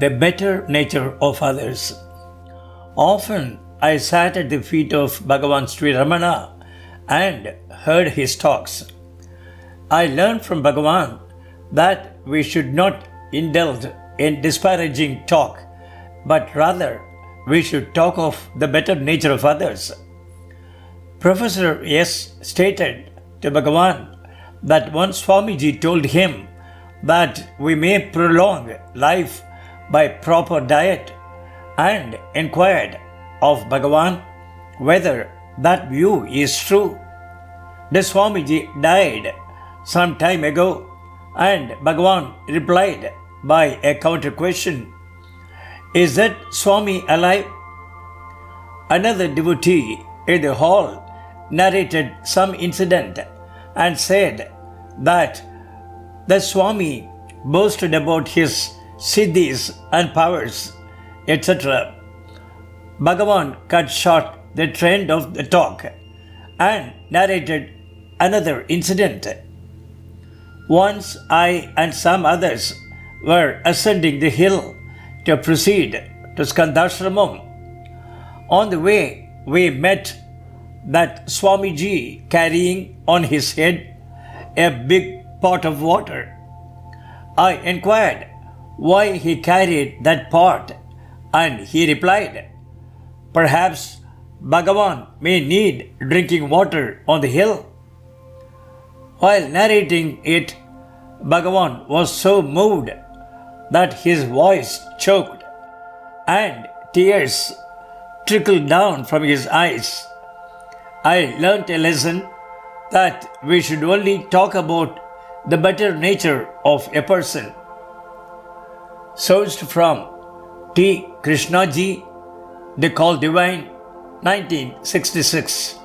the better nature of others. Often I sat at the feet of Bhagavan Sri Ramana and heard his talks. I learned from Bhagavan that we should not indulge in disparaging talk, but rather we should talk of the better nature of others. Professor S stated to Bhagavan that once Swamiji told him that we may prolong life by proper diet, and enquired of Bhagavan whether that view is true. The Swamiji died some time ago, and Bhagavan replied by a counter question, "Is that Swami alive?" Another devotee in the hall narrated some incident and said that the Swami boasted about his siddhis and powers, etc. Bhagavan cut short the trend of the talk and narrated another incident. Once I and some others were ascending the hill to proceed to Skandashram. On the way, we met that Swamiji carrying on his head a big pot of water. I inquired why he carried that pot, and he replied, "Perhaps Bhagavan may need drinking water on the hill." While narrating it, Bhagavan was so moved that his voice choked and tears trickled down from his eyes. I learnt a lesson that we should only talk about the better nature of a person. Sourced from T. Krishnaji, The Call Divine, 1966.